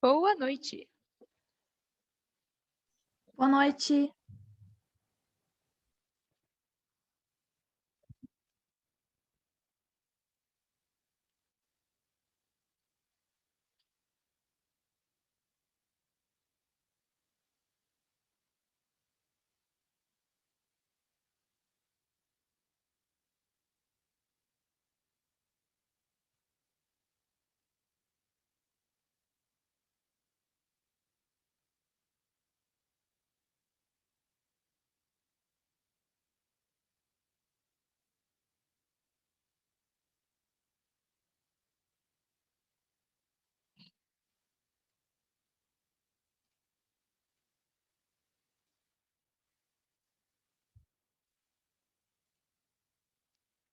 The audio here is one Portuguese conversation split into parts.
Boa noite. Boa noite.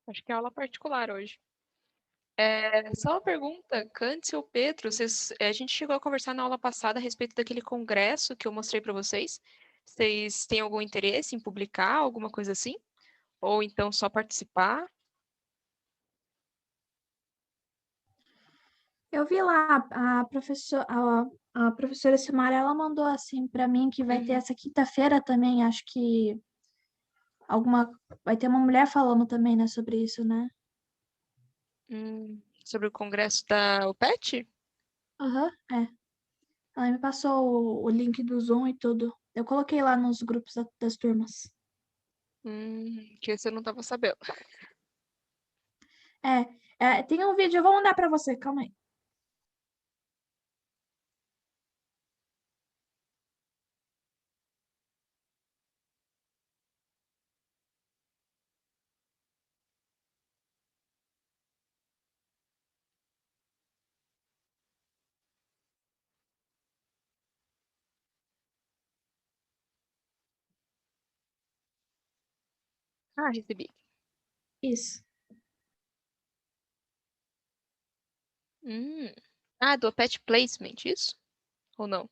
Acho que é aula particular hoje. Só uma pergunta, Cândice ou Pedro, a gente chegou a conversar na aula passada a respeito daquele congresso que eu mostrei para vocês. Vocês têm algum interesse em publicar, alguma coisa assim? Ou então só participar? Eu vi lá a professora Silmara, ela mandou assim para mim que vai ter Uhum. essa quinta-feira também, acho que alguma vai ter uma mulher falando também, né, sobre isso, né? Sobre o congresso da UPET? Aham, é. Ela me passou o link do Zoom e tudo. Eu coloquei lá nos grupos das turmas. Que esse eu não estava sabendo. Tem um vídeo, eu vou mandar para você, calma aí. Ah, recebi. Isso. Hum. Ah, do UPET Placement, isso? Ou não?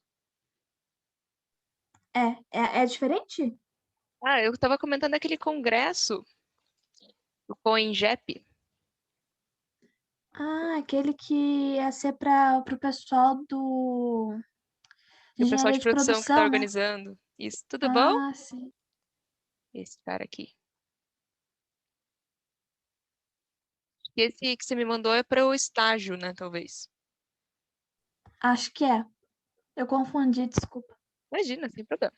É diferente? Ah, eu estava comentando aquele congresso do COINGEP, Ah, aquele que ia ser para o pessoal e de o pessoal engenharia de de produção que está produção, né? organizando. Isso, tudo bom? Ah, sim. Esse cara aqui. E esse que você me mandou é para o estágio, né? Talvez. Acho que é. Eu confundi, desculpa. Imagina, sem problema.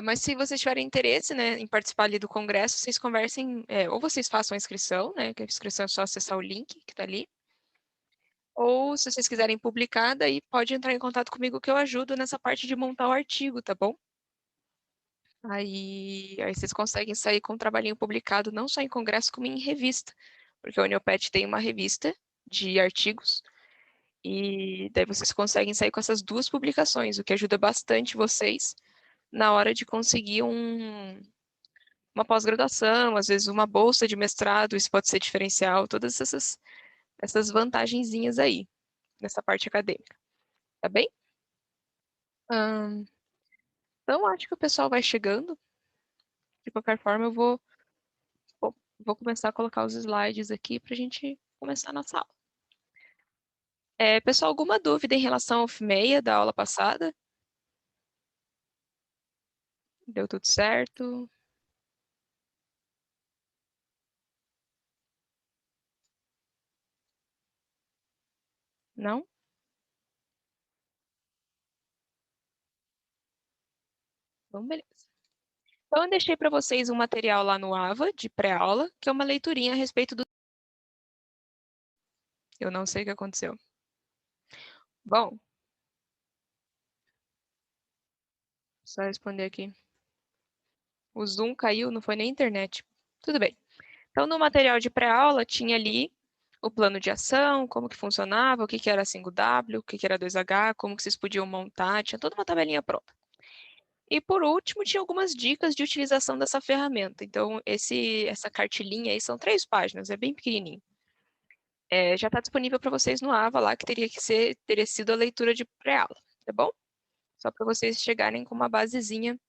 Mas se vocês tiverem interesse, né, em participar ali do congresso, vocês conversem, ou vocês façam a inscrição, né? Que a inscrição é só acessar o link que está ali. Ou se vocês quiserem publicar, daí pode entrar em contato comigo que eu ajudo nessa parte de montar o artigo, tá bom? Aí vocês conseguem sair com um trabalhinho publicado não só em congresso, como em revista. Porque a Uniopet tem uma revista de artigos. E daí vocês conseguem sair com essas duas publicações, o que ajuda bastante vocês na hora de conseguir uma pós-graduação, às vezes uma bolsa de mestrado, isso pode ser diferencial, todas essas vantagenzinhas aí, nessa parte acadêmica, tá bem? Ahn, então, acho que o pessoal vai chegando. De qualquer forma, vou começar a colocar os slides aqui para a gente começar a nossa aula. Pessoal, alguma dúvida em relação ao FMEA da aula passada? Deu tudo certo? Não? Então, beleza. Então, eu deixei para vocês um material lá no AVA, de pré-aula, que é uma leiturinha a respeito do... Eu não sei o que aconteceu. Bom, só responder aqui. O Zoom caiu, não foi nem a internet. Tudo bem. Então, no material de pré-aula, tinha ali o plano de ação, como que funcionava, o que que era 5W, o que que era 2H, como que vocês podiam montar, tinha toda uma tabelinha pronta. E por último, tinha algumas dicas de utilização dessa ferramenta. Então, essa cartilinha aí são 3 páginas, é bem pequenininho. Já está disponível para vocês no AVA lá, que teria sido a leitura de pré-aula, tá bom? Só para vocês chegarem com uma basezinha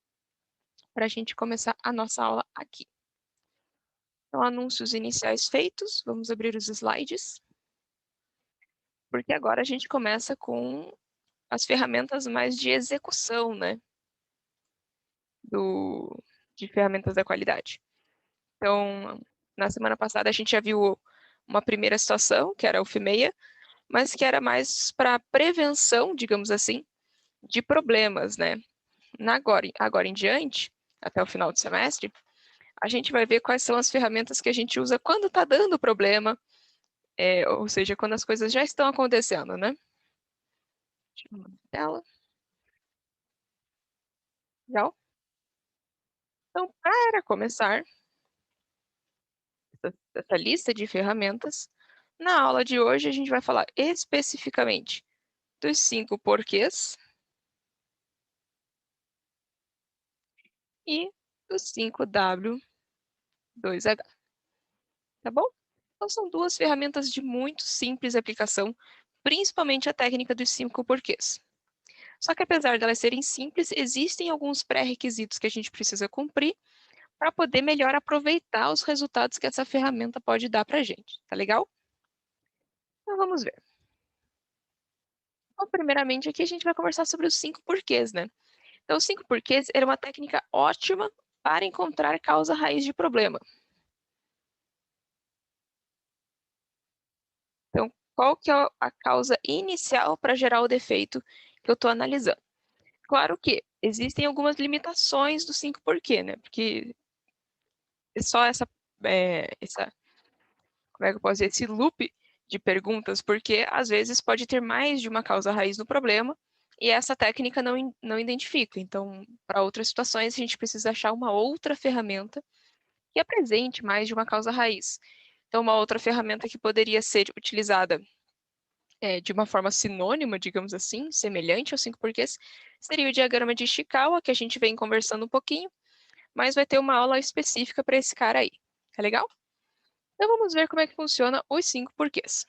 para a gente começar a nossa aula aqui. Então, anúncios iniciais feitos, vamos abrir os slides. porque agora a gente começa com as ferramentas mais de execução, né? De ferramentas da qualidade. Então, na semana passada a gente já viu uma primeira situação, que era o FIMEA, mas que era mais para prevenção, digamos assim, de problemas, né? Agora em diante, até o final do semestre, a gente vai ver quais são as ferramentas que a gente usa quando está dando problema, ou seja, quando as coisas já estão acontecendo, né? Deixa eu mudar a tela. Legal? Então, para começar essa lista de ferramentas, na aula de hoje a gente vai falar especificamente dos 5 porquês e dos 5W2H, tá bom? Então, são duas ferramentas de muito simples aplicação, principalmente a técnica dos 5 porquês. Só que apesar de elas serem simples, existem alguns pré-requisitos que a gente precisa cumprir para poder melhor aproveitar os resultados que essa ferramenta pode dar para a gente, tá legal? Então vamos ver. Então, primeiramente, aqui a gente vai conversar sobre os 5 porquês, né? Então, os 5 porquês era uma técnica ótima para encontrar causa raiz de problema. Então, qual que é a causa inicial para gerar o defeito que eu estou analisando? Claro que existem algumas limitações do 5 porquê, né? Porque é só como é que eu posso dizer, esse loop de perguntas, porque às vezes pode ter mais de uma causa raiz no problema e essa técnica não identifica. Então, para outras situações, a gente precisa achar uma outra ferramenta que apresente mais de uma causa raiz. Então, uma outra ferramenta que poderia ser utilizada de uma forma sinônima, digamos assim, semelhante aos 5 porquês, seria o diagrama de Ishikawa, que a gente vem conversando um pouquinho, mas vai ter uma aula específica para esse cara aí. Tá legal? Então vamos ver como é que funciona os 5 porquês.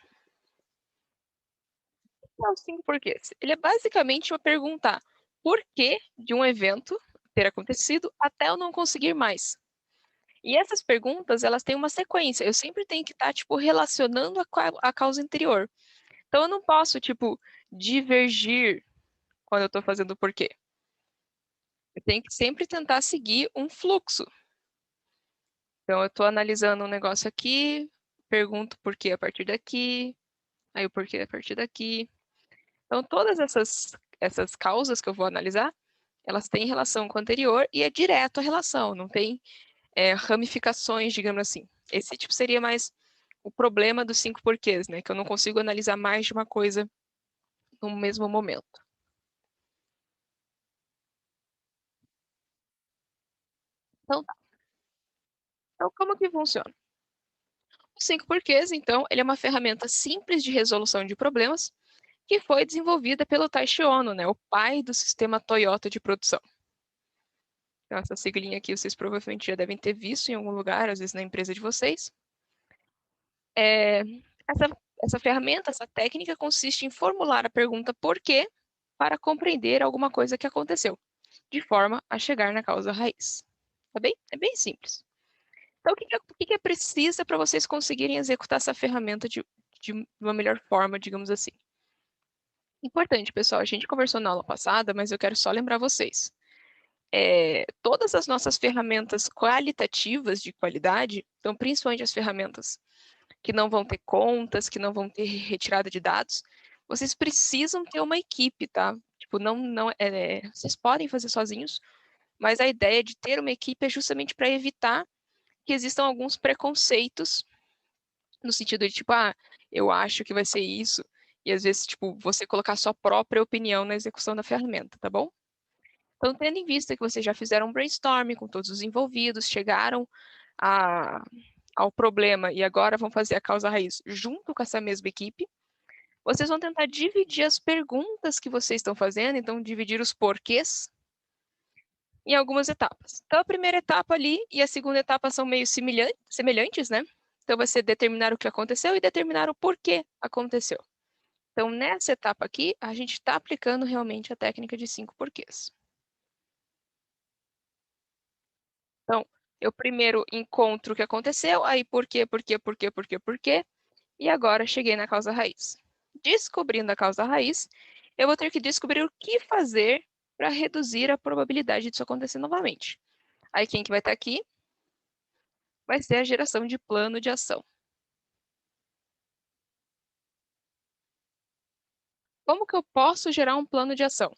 Então, os 5 porquês. Ele é basicamente uma perguntar por que de um evento ter acontecido até eu não conseguir mais. E essas perguntas, elas têm uma sequência. Eu sempre tenho que estar, tipo, relacionando a causa anterior. Então, eu não posso, tipo, divergir quando eu estou fazendo o porquê. Eu tenho que sempre tentar seguir um fluxo. Então, eu estou analisando um negócio aqui, pergunto por que a partir daqui, aí o porquê a partir daqui. Então, todas essas causas que eu vou analisar, elas têm relação com o anterior e é direto a relação, não tem ramificações, digamos assim. Esse tipo seria mais o problema dos 5 porquês, né? Que eu não consigo analisar mais de uma coisa no mesmo momento. Então, tá. Então, como que funciona? Os 5 porquês, então, ele é uma ferramenta simples de resolução de problemas que foi desenvolvida pelo Taishi Ono, né? O pai do sistema Toyota de produção. Então, essa siglinha aqui vocês provavelmente já devem ter visto em algum lugar, às vezes na empresa de vocês. Essa ferramenta, essa técnica consiste em formular a pergunta por quê para compreender alguma coisa que aconteceu, de forma a chegar na causa raiz. Tá bem? É bem simples. Então, o que é precisa para vocês conseguirem executar essa ferramenta de uma melhor forma, digamos assim? Importante, pessoal, a gente conversou na aula passada, mas eu quero só lembrar vocês. Todas as nossas ferramentas qualitativas de qualidade, então principalmente as ferramentas que não vão ter contas, que não vão ter retirada de dados, vocês precisam ter uma equipe, tá? Tipo, vocês podem fazer sozinhos, mas a ideia de ter uma equipe é justamente para evitar que existam alguns preconceitos, no sentido de, tipo, eu acho que vai ser isso, e às vezes, tipo, você colocar sua própria opinião na execução da ferramenta, tá bom? Então, tendo em vista que vocês já fizeram um brainstorming com todos os envolvidos, chegaram a, ao problema e agora vão fazer a causa raiz junto com essa mesma equipe, vocês vão tentar dividir as perguntas que vocês estão fazendo, então dividir os porquês em algumas etapas. Então, a primeira etapa ali e a segunda etapa são meio semelhantes, né? Então, vai ser determinar o que aconteceu e determinar o porquê aconteceu. Então, nessa etapa aqui, a gente está aplicando realmente a técnica de 5 porquês. Então, eu primeiro encontro o que aconteceu, aí por quê, e agora cheguei na causa raiz. Descobrindo a causa raiz, eu vou ter que descobrir o que fazer para reduzir a probabilidade disso acontecer novamente. Aí quem que vai estar aqui? Vai ser a geração de plano de ação. Como que eu posso gerar um plano de ação?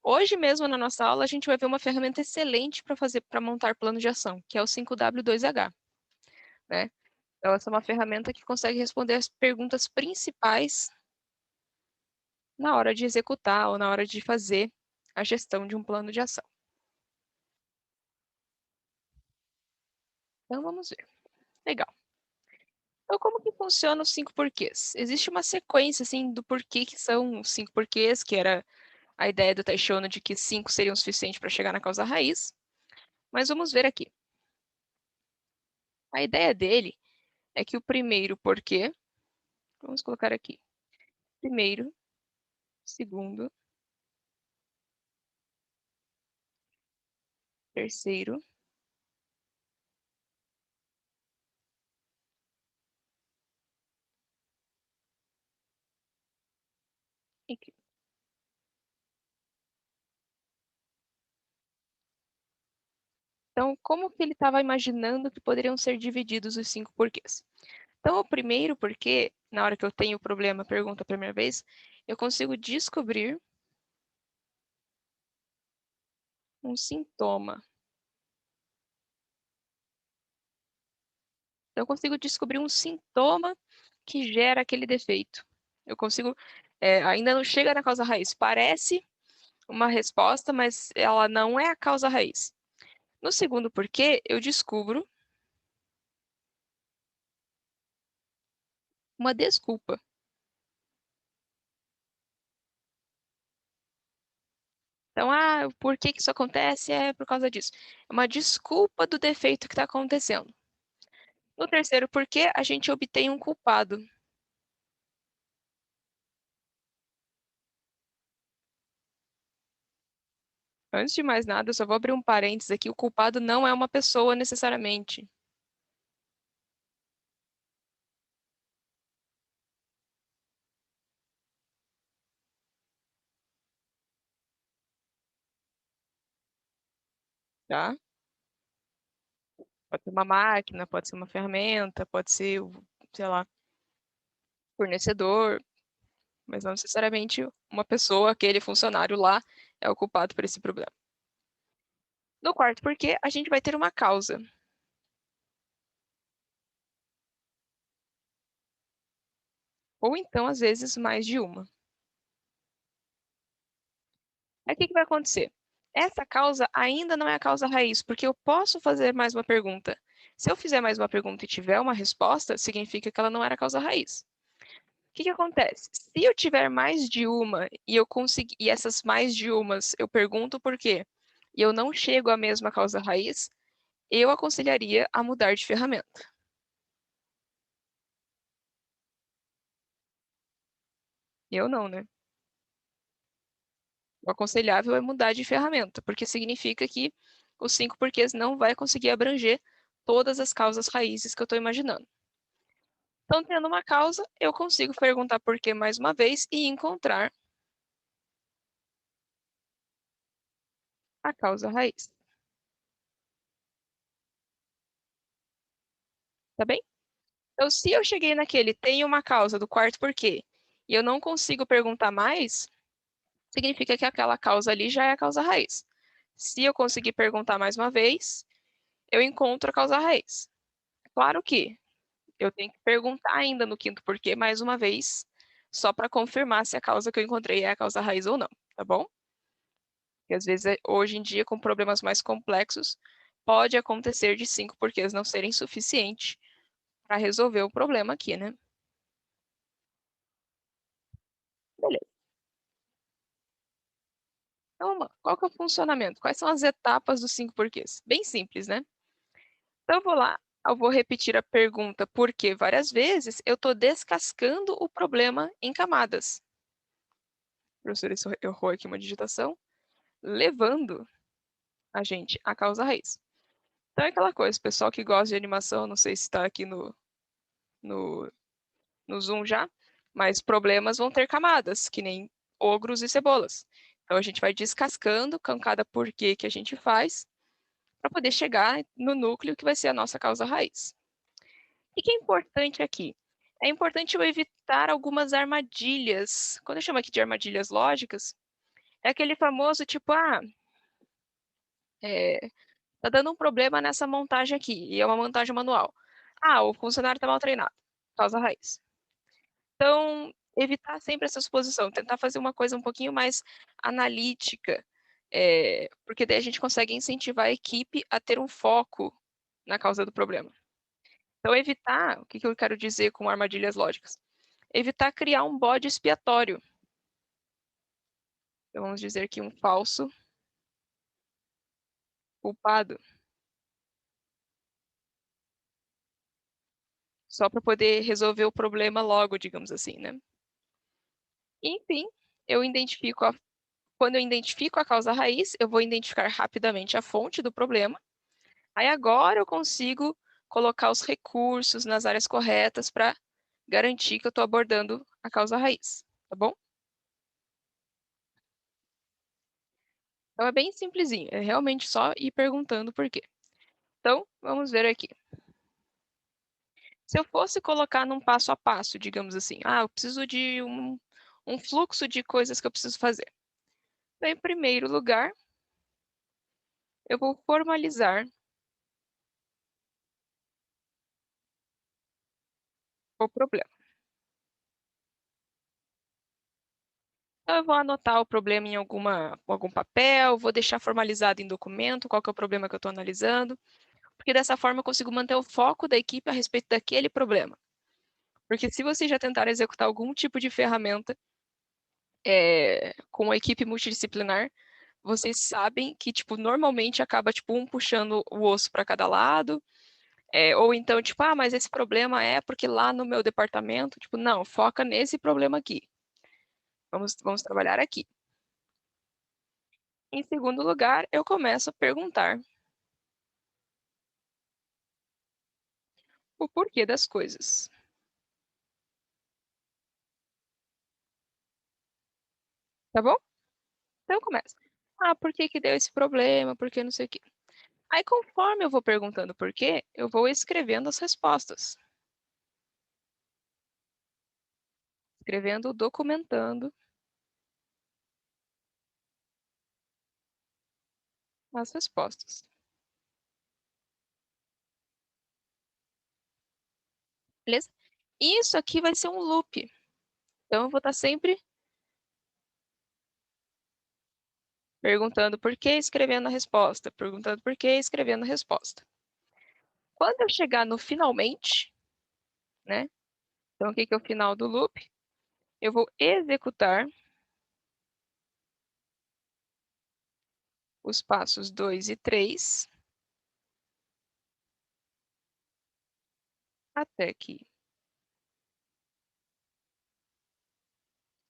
Hoje mesmo na nossa aula a gente vai ver uma ferramenta excelente para montar plano de ação, que é o 5W2H, né? Então essa é uma ferramenta que consegue responder as perguntas principais na hora de executar ou na hora de fazer a gestão de um plano de ação. Então vamos ver. Legal. Então, como que funciona os 5 porquês? Existe uma sequência, assim, do porquê que são os 5 porquês, que era a ideia do Taichono de que 5 seriam suficientes para chegar na causa raiz. Mas vamos ver aqui. A ideia dele é que o primeiro porquê, vamos colocar aqui, primeiro, segundo, terceiro, e quinto. Então, como que ele estava imaginando que poderiam ser divididos os 5 porquês? Então, o primeiro porquê, na hora que eu tenho o problema, pergunta a primeira vez, eu consigo descobrir um sintoma. Então, eu consigo descobrir um sintoma que gera aquele defeito. Eu consigo, ainda não chega na causa raiz. Parece uma resposta, mas ela não é a causa raiz. No segundo porquê, eu descubro uma desculpa. Então, por que que isso acontece? É por causa disso. É uma desculpa do defeito que está acontecendo. No terceiro porquê, a gente obtém um culpado. Antes de mais nada, eu só vou abrir um parênteses aqui. O culpado não é uma pessoa necessariamente. Tá? Pode ser uma máquina, pode ser uma ferramenta, pode ser, sei lá, fornecedor, mas não necessariamente uma pessoa, aquele funcionário lá, é o culpado por esse problema. No quarto porquê, a gente vai ter uma causa. Ou então, às vezes, mais de uma. Aí o que que vai acontecer? Essa causa ainda não é a causa raiz, porque eu posso fazer mais uma pergunta. Se eu fizer mais uma pergunta e tiver uma resposta, significa que ela não era a causa raiz. O que que acontece? Se eu tiver mais de uma e eu conseguir, e essas mais de umas eu pergunto por quê, e eu não chego à mesma causa raiz, eu aconselharia a mudar de ferramenta. Eu não, né? O aconselhável é mudar de ferramenta, porque significa que os 5 porquês não vai conseguir abranger todas as causas raízes que eu estou imaginando. Então, tendo uma causa, eu consigo perguntar por quê mais uma vez e encontrar a causa raiz. Tá bem? Então, se eu cheguei naquele tem uma causa do quarto porquê e eu não consigo perguntar mais, significa que aquela causa ali já é a causa raiz. Se eu conseguir perguntar mais uma vez, eu encontro a causa raiz. Claro que eu tenho que perguntar ainda no quinto porquê mais uma vez, só para confirmar se a causa que eu encontrei é a causa raiz ou não, tá bom? Porque às vezes, hoje em dia, com problemas mais complexos, pode acontecer de 5 porquês não serem suficientes para resolver o problema aqui, né? Beleza. Então, qual que é o funcionamento? Quais são as etapas dos 5 porquês? Bem simples, né? Então, eu vou lá, eu vou repetir a pergunta por quê várias vezes, eu estou descascando o problema em camadas. Professor, isso errou aqui uma digitação. Levando a gente à causa raiz. Então é aquela coisa, pessoal que gosta de animação, não sei se está aqui no, no Zoom já, Mas problemas vão ter camadas, que nem ogros e cebolas. Então, a gente vai descascando com cada porquê que a gente faz, para poder chegar no núcleo que vai ser a nossa causa raiz. O que é importante aqui? É importante eu evitar algumas armadilhas. Quando eu chamo aqui de armadilhas lógicas, é aquele famoso tipo, tá dando um problema nessa montagem aqui, e é uma montagem manual. O funcionário está mal treinado, causa raiz. Então, evitar sempre essa suposição, tentar fazer uma coisa um pouquinho mais analítica, porque daí a gente consegue incentivar a equipe a ter um foco na causa do problema. Então, evitar, o que eu quero dizer com armadilhas lógicas? Evitar criar um bode expiatório. Então, vamos dizer que um falso culpado. Só para poder resolver o problema logo, digamos assim, né? Enfim, quando eu identifico a causa raiz, eu vou identificar rapidamente a fonte do problema. Aí agora eu consigo colocar os recursos nas áreas corretas para garantir que eu estou abordando a causa raiz, tá bom? Então é bem simplesinho, é realmente só ir perguntando por quê. Então, vamos ver aqui. Se eu fosse colocar num passo a passo, digamos assim, eu preciso de um fluxo de coisas que eu preciso fazer. Então, em primeiro lugar, eu vou formalizar o problema. Então, eu vou anotar o problema em algum papel, vou deixar formalizado em documento, qual que é o problema que eu estou analisando, porque dessa forma eu consigo manter o foco da equipe a respeito daquele problema. Porque se vocês já tentaram executar algum tipo de ferramenta com a equipe multidisciplinar, vocês sabem que, tipo, normalmente acaba, tipo, um puxando o osso para cada lado, ou então, tipo, mas esse problema é porque lá no meu departamento, tipo, não, foca nesse problema aqui. Vamos trabalhar aqui. Em segundo lugar, eu começo a perguntar o porquê das coisas. Tá bom? Então começa. Por que que deu esse problema? Por que não sei o quê? Aí, conforme eu vou perguntando por quê, eu vou escrevendo as respostas. Escrevendo, documentando as respostas. Beleza? Isso aqui vai ser um loop. Então, eu vou estar sempre perguntando por quê, escrevendo a resposta. Perguntando por quê, escrevendo a resposta. Quando eu chegar no finalmente, né? Então, o que é o final do loop? Eu vou executar os passos 2 e 3 até que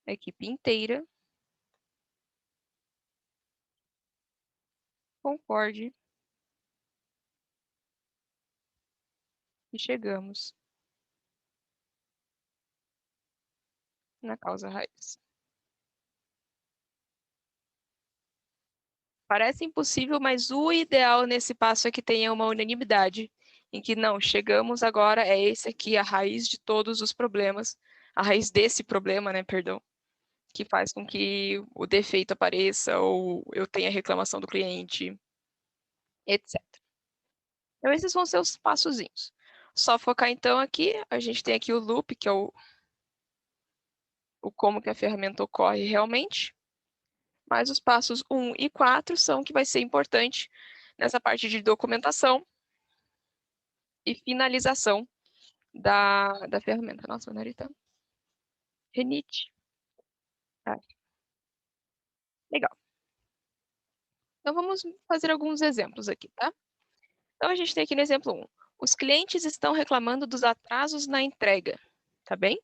a equipe inteira concorde e chegamos na causa raiz. Parece impossível, mas o ideal nesse passo é que tenha uma unanimidade, em que não, chegamos agora, é esse aqui a raiz de todos os problemas, a raiz desse problema, né, perdão, que faz com que o defeito apareça ou eu tenha reclamação do cliente, etc. Então, esses vão ser os passozinhos. Só focar então aqui, a gente tem aqui o loop, que é o como que a ferramenta ocorre realmente, mas os passos 1 e 4 são que vai ser importante nessa parte de documentação e finalização da ferramenta. Nossa, meu nariz tá renite. Legal. Então, vamos fazer alguns exemplos aqui, tá? Então, a gente tem aqui no exemplo 1. Os clientes estão reclamando dos atrasos na entrega, tá bem?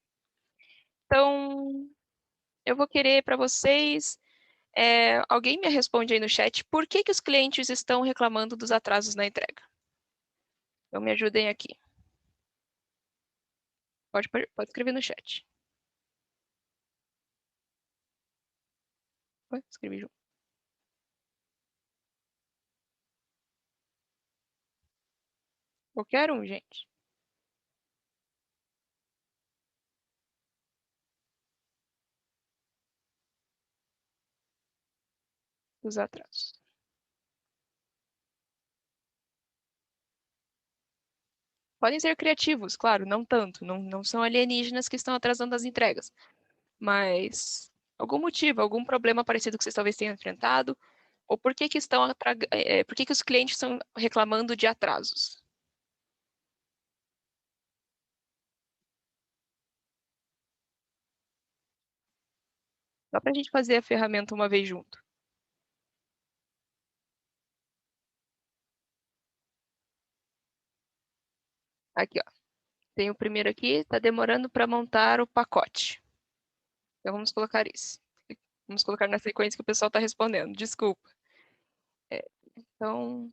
Então, eu vou querer para vocês, alguém me responde aí no chat, por que que os clientes estão reclamando dos atrasos na entrega? Então, me ajudem aqui. Pode escrever no chat. Ué, escrevi junto. Qualquer um, gente. Os atrasos. Podem ser criativos, claro, não tanto. Não são alienígenas que estão atrasando as entregas. Mas algum motivo, algum problema parecido que vocês talvez tenham enfrentado, ou por que que por que que os clientes estão reclamando de atrasos? Só para a gente fazer a ferramenta uma vez junto. Aqui, ó. Tem o primeiro aqui, está demorando para montar o pacote. Então vamos colocar isso. Vamos colocar na sequência que o pessoal está respondendo. Desculpa. É, então,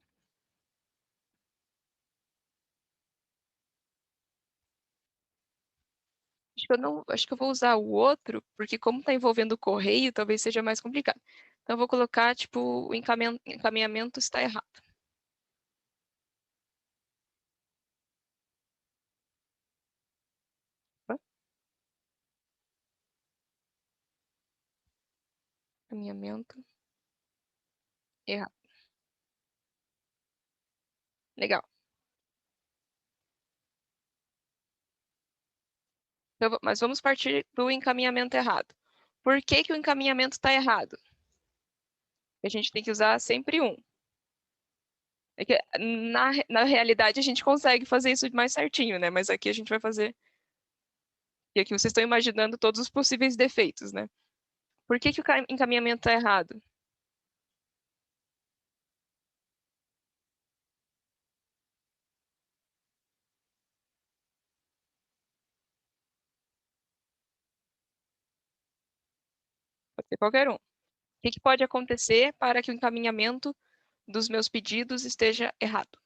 acho que eu vou usar o outro, porque como está envolvendo o correio, talvez seja mais complicado. Então eu vou colocar, tipo, o encaminhamento está errado. Tá? Encaminhamento errado. Legal. Então, mas vamos partir do encaminhamento errado. Por que que o encaminhamento está errado? A gente tem que usar sempre um. É que na realidade a gente consegue fazer isso mais certinho, né? Mas aqui a gente vai fazer. E aqui vocês estão imaginando todos os possíveis defeitos, né? Por que que o encaminhamento está errado? Pode ser qualquer um. O que que pode acontecer para que o encaminhamento dos meus pedidos esteja errado?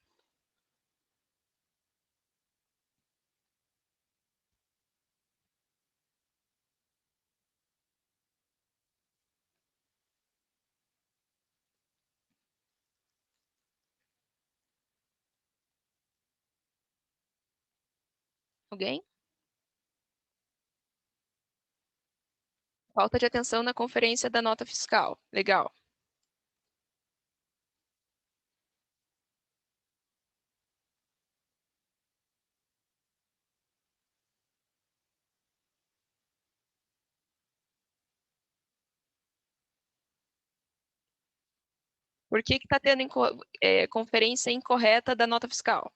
Alguém? Falta de atenção na conferência da nota fiscal. Legal. Por que que está tendo conferência incorreta da nota fiscal?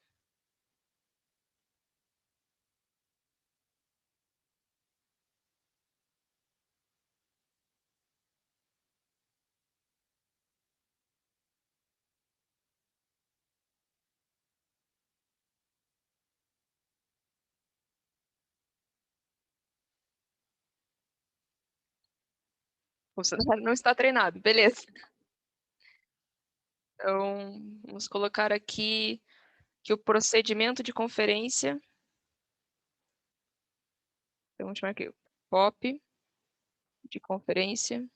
O funcionário não está treinado. Beleza. Então, vamos colocar aqui que o procedimento de conferência. Então, vamos chamar aqui POP de conferência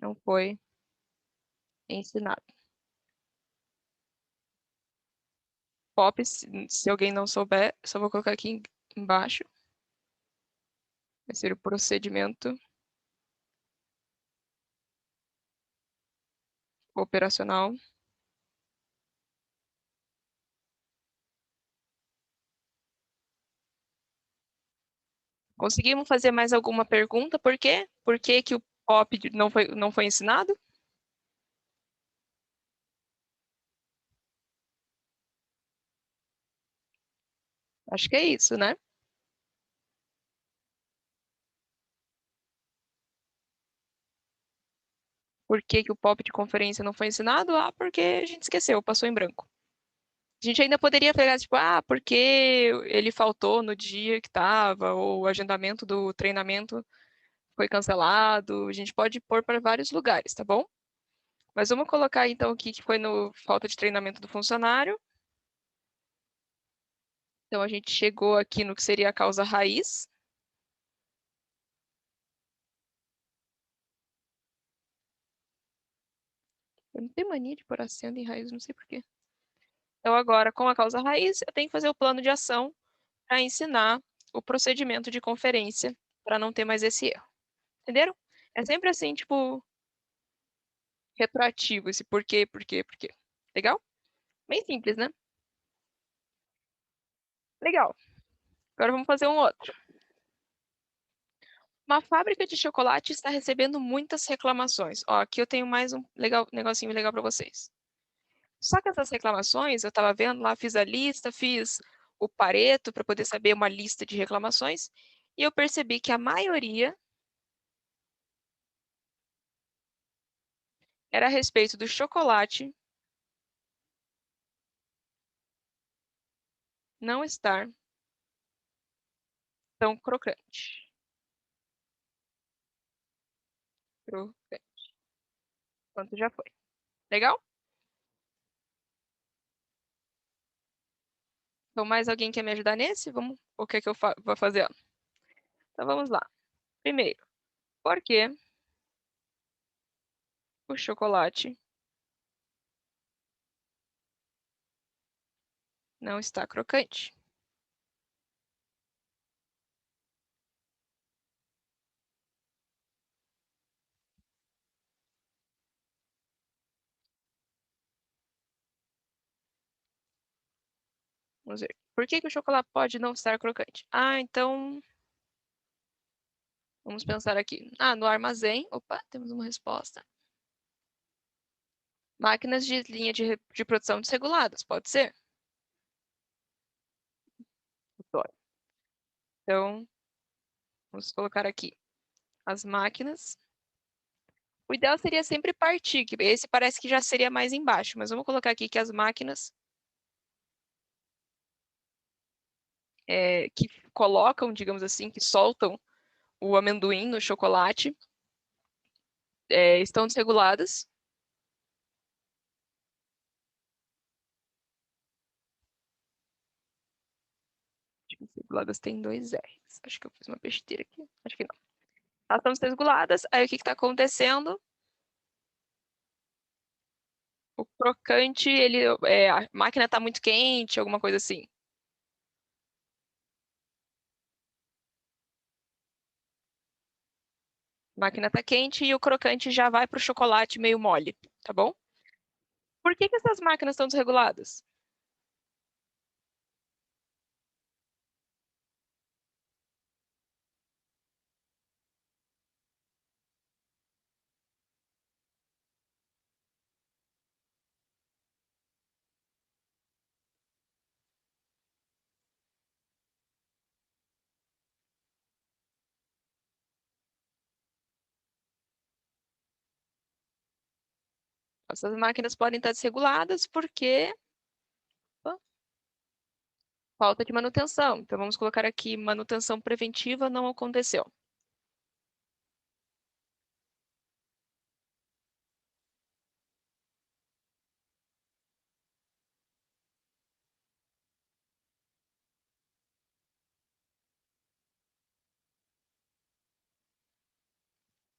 não foi ensinado. POP, se alguém não souber, só vou colocar aqui embaixo. Vai ser o procedimento operacional. Conseguimos fazer mais alguma pergunta? Por quê? Por que que o POP não foi ensinado? Acho que é isso, né? Por que que o POP de conferência não foi ensinado? Ah, porque a gente esqueceu, passou em branco. A gente ainda poderia pegar, tipo, porque ele faltou no dia que estava, ou o agendamento do treinamento foi cancelado. A gente pode pôr para vários lugares, tá bom? Mas vamos colocar então aqui que foi no falta de treinamento do funcionário. Então a gente chegou aqui no que seria a causa raiz. Eu não tenho mania de pôr acento em raiz, não sei por quê. Então, agora, com a causa raiz, eu tenho que fazer o plano de ação para ensinar o procedimento de conferência para não ter mais esse erro. Entenderam? É sempre assim, tipo, retroativo, esse porquê, porquê, porquê. Legal? Bem simples, né? Legal. Agora vamos fazer um outro. Uma fábrica de chocolate está recebendo muitas reclamações. Ó, aqui eu tenho mais um negocinho legal para vocês. Só que essas reclamações, eu estava vendo lá, fiz a lista, fiz o Pareto para poder saber uma lista de reclamações, e eu percebi que a maioria era a respeito do chocolate não estar tão crocante. Crocante. Quanto já foi. Legal? Então, mais alguém quer me ajudar nesse? Vamos, o que é que eu vou fazer? Então, vamos lá. Primeiro, por que o chocolate não está crocante? Vamos ver. Por que que o chocolate pode não estar crocante? Ah, então, vamos pensar aqui. Ah, no armazém. Opa, temos uma resposta. Máquinas de linha de produção desreguladas, pode ser? Então, vamos colocar aqui as máquinas. O ideal seria sempre partir, que esse parece que já seria mais embaixo, mas vamos colocar aqui que as máquinas que colocam, digamos assim, que soltam o amendoim no chocolate estão desreguladas. Desreguladas tem dois R's. Acho que eu fiz uma besteira aqui. Acho que não. Elas estão desreguladas. Aí o que está acontecendo? O crocante, a máquina está muito quente, alguma coisa assim. A máquina está quente e o crocante já vai para o chocolate meio mole, tá bom? Por que que essas máquinas estão desreguladas? Essas máquinas podem estar desreguladas porque opa, falta de manutenção. Então vamos colocar aqui manutenção preventiva não aconteceu.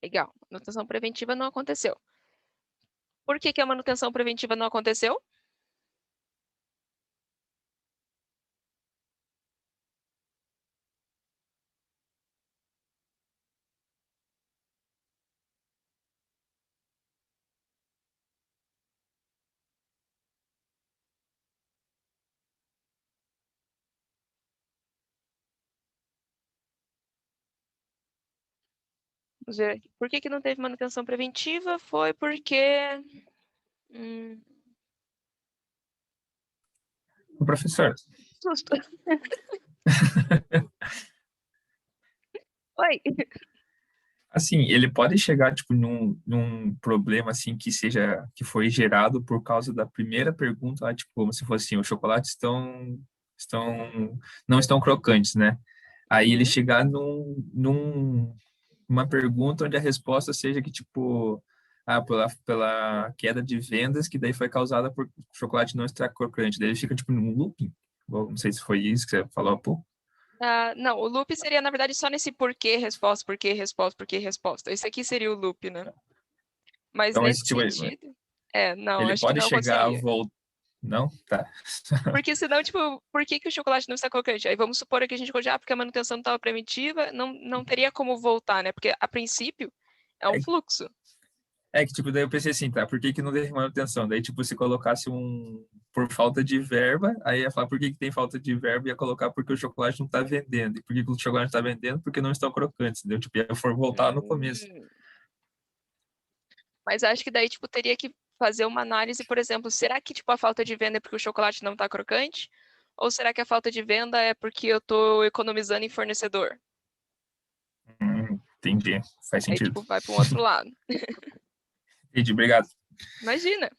Legal. Manutenção preventiva não aconteceu. Por que que a manutenção preventiva não aconteceu? Vamos ver aqui. Por que que não teve manutenção preventiva? Foi porque hum, O professor, susto. Oi. assim, ele pode chegar, tipo, num problema, assim, que foi gerado por causa da primeira pergunta, lá, tipo, como se fosse assim, os chocolates não estão crocantes, né? Aí ele Uhum. chegar numa pergunta onde a resposta seja que, tipo, pela queda de vendas, que daí foi causada por o chocolate não estar crocante. Daí ele fica, tipo, num looping. Bom, não sei se foi isso que você falou há pouco. Não, o loop seria, na verdade, só nesse porquê, resposta, porquê, resposta, porquê, resposta. Esse aqui seria o loop, né? Mas Então, esse nesse tipo, sentido, Não, Ele acho que pode não chegar a aconteceria. voltar. Não? Tá. Porque senão, tipo, por que o chocolate não está crocante? Aí vamos supor que a gente congela porque a manutenção não estava primitiva, não teria como voltar, né? Porque a princípio é um É, fluxo. é que, tipo, daí eu pensei assim, tá, por que que não tem manutenção? Daí, tipo, se colocasse por falta de verba, aí ia falar por que que tem falta de verba, ia colocar porque o chocolate não tá vendendo. E por que que o chocolate não tá vendendo? Porque não estão crocantes, entendeu? Tipo, ia voltar no começo. Hum. Mas acho que daí, tipo, teria que fazer uma análise, por exemplo, será que, tipo, a falta de venda é porque o chocolate não está crocante? Ou será que a falta de venda é porque eu estou economizando em fornecedor? Entendi. Faz Aí, sentido. tipo, vai para um outro lado. Entendi, obrigado. Imagina.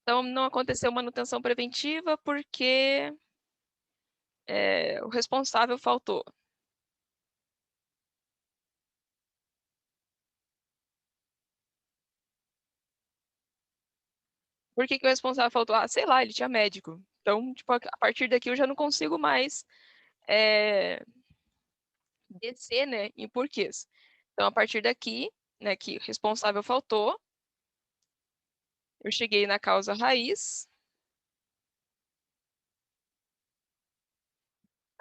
Então, não aconteceu manutenção preventiva porque o responsável faltou. Por que que o responsável faltou? Ah, sei lá, ele tinha médico. Então, tipo, a partir daqui eu já não consigo mais descer, né, em porquês. Então, a partir daqui, né, que o responsável faltou, eu cheguei na causa raiz.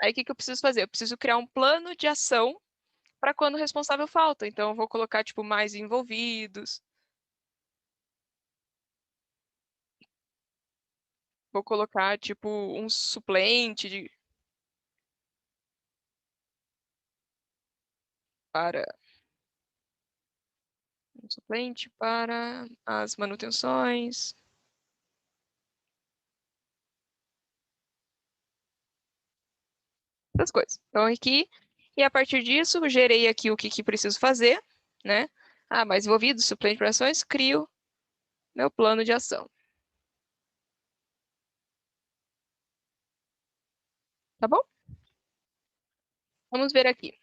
Aí, o que que eu preciso fazer? Eu preciso criar um plano de ação para quando o responsável falta. Então, eu vou colocar, tipo, mais envolvidos. Vou colocar, tipo, um suplente para um suplente para as manutenções, essas coisas. Então, aqui, e a partir disso, eu gerei aqui o que, que preciso fazer, né? Ah, mais envolvido, suplente para ações, crio meu plano de ação. Tá bom? Vamos ver aqui.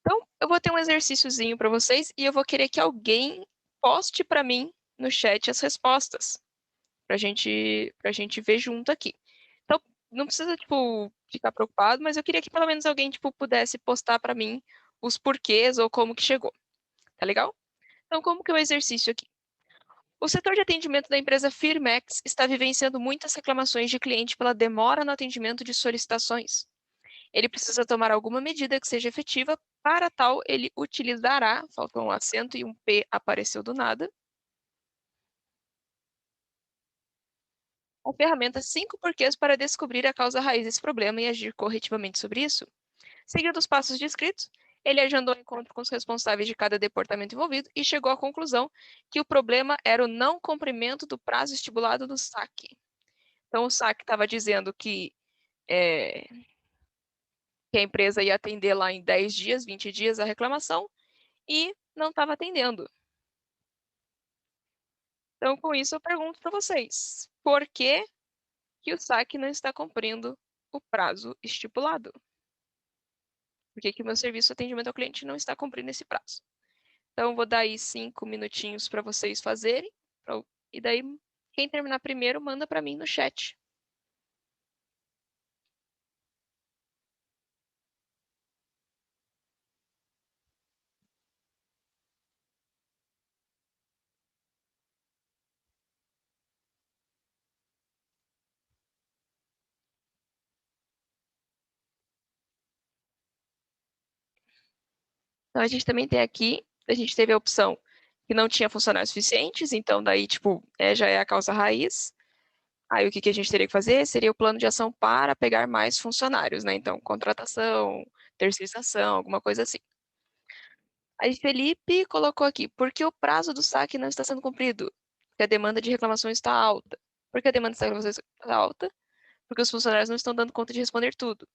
Então, eu vou ter um exercíciozinho para vocês e eu vou querer que alguém poste para mim no chat as respostas, para gente ver junto aqui. Então, não precisa, tipo, ficar preocupado, mas eu queria que pelo menos alguém, tipo, pudesse postar para mim os porquês ou como que chegou. Tá legal? Então, como que é o exercício aqui? O setor de atendimento da empresa Firmex está vivenciando muitas reclamações de cliente pela demora no atendimento de solicitações. Ele precisa tomar alguma medida que seja efetiva. Para tal, ele utilizará, faltou um acento e um P apareceu do nada, a ferramenta 5 porquês para descobrir a causa raiz desse problema e agir corretivamente sobre isso. Seguindo os passos descritos, ele agendou um encontro com os responsáveis de cada departamento envolvido e chegou à conclusão que o problema era o não cumprimento do prazo estipulado do saque. Então, o saque estava dizendo que a empresa ia atender lá em 10 dias, 20 dias a reclamação e não estava atendendo. Então, com isso, eu pergunto para vocês: por que que o saque não está cumprindo o prazo estipulado? Por que que o meu serviço de atendimento ao cliente não está cumprindo esse prazo? Então, vou dar aí 5 minutinhos para vocês fazerem. E daí, quem terminar primeiro, manda para mim no chat. Então, a gente também tem aqui, a gente teve a opção que não tinha funcionários suficientes, então daí, tipo, já é a causa raiz. Aí o que que a gente teria que fazer? Seria o plano de ação para pegar mais funcionários, né? Então, contratação, terceirização, alguma coisa assim. Aí Felipe colocou aqui, por que o prazo do saque não está sendo cumprido? Porque a demanda de reclamações está alta. Por que a demanda de reclamações está alta? Porque os funcionários não estão dando conta de responder tudo.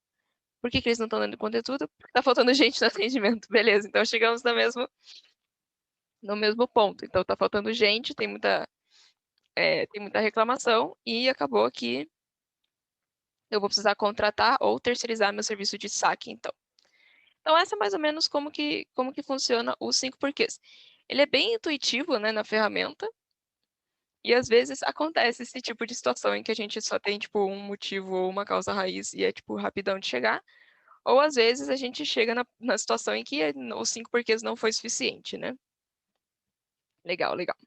Por que que eles não estão dando conta de tudo? Porque está faltando gente no atendimento. Beleza, então chegamos no mesmo ponto. Então está faltando gente, tem muita reclamação e acabou que eu vou precisar contratar ou terceirizar meu serviço de saque, então. Então, essa é mais ou menos como que funciona os 5 porquês. Ele é bem intuitivo, né, na ferramenta, e às vezes acontece esse tipo de situação em que a gente só tem, tipo, um motivo ou uma causa raiz e é, tipo, rapidão de chegar, ou às vezes a gente chega na situação em que os 5 porquês não foi suficiente, né? Legal, legal.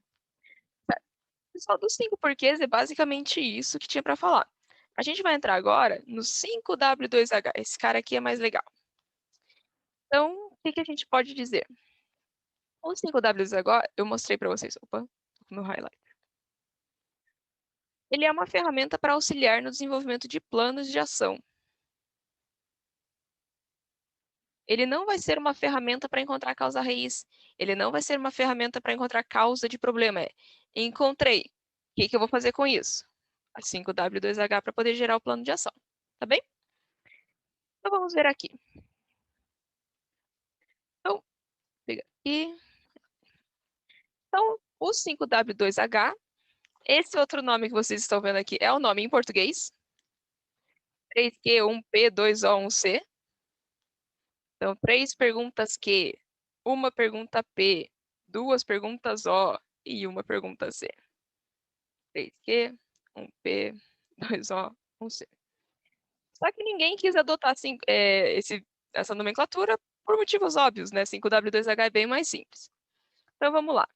Certo. Pessoal, dos 5 porquês é basicamente isso que tinha para falar. A gente vai entrar agora no 5W2H. Esse cara aqui é mais legal. Então, o que a gente pode dizer? O 5W2H, eu mostrei para vocês. Opa, tô com meu highlight. Ele é uma ferramenta para auxiliar no desenvolvimento de planos de ação. Ele não vai ser uma ferramenta para encontrar causa raiz. Ele não vai ser uma ferramenta para encontrar causa de problema. Encontrei. O que eu vou fazer com isso? A 5W2H para poder gerar o plano de ação. Tá bem? Então, vamos ver aqui. Então, pega aqui. Então, o 5W2H, esse outro nome que vocês estão vendo aqui é o nome em português. 3Q, 1P, 2O, 1C. Então, 3 perguntas Q, 1 pergunta P, 2 perguntas O e 1 pergunta C. 3Q, 1P, 2O, 1C. Só que ninguém quis adotar assim, essa nomenclatura por motivos óbvios, né? 5W2H é bem mais simples. Então, vamos lá.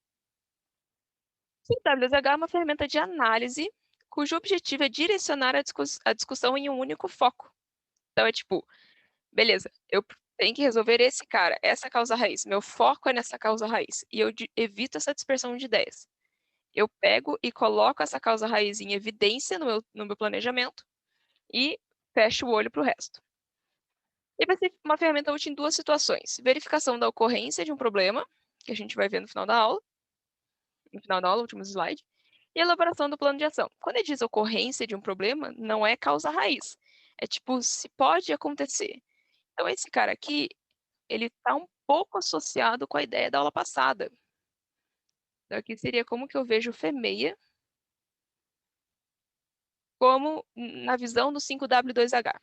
5W2H é uma ferramenta de análise cujo objetivo é direcionar a discussão em um único foco. Então, é tipo, beleza, eu tenho que resolver esse cara, essa causa raiz. Meu foco é nessa causa raiz. E eu evito essa dispersão de ideias. Eu pego e coloco essa causa raiz em evidência no meu planejamento e fecho o olho para o resto. E vai ser uma ferramenta útil em 2 situações. Verificação da ocorrência de um problema, que a gente vai ver no final da aula, último slide, e elaboração do plano de ação. Quando ele diz ocorrência de um problema, não é causa raiz. É tipo, se pode acontecer. Então, esse cara aqui, ele está um pouco associado com a ideia da aula passada. Então, aqui seria como que eu vejo FEMEIA como na visão do 5W2H.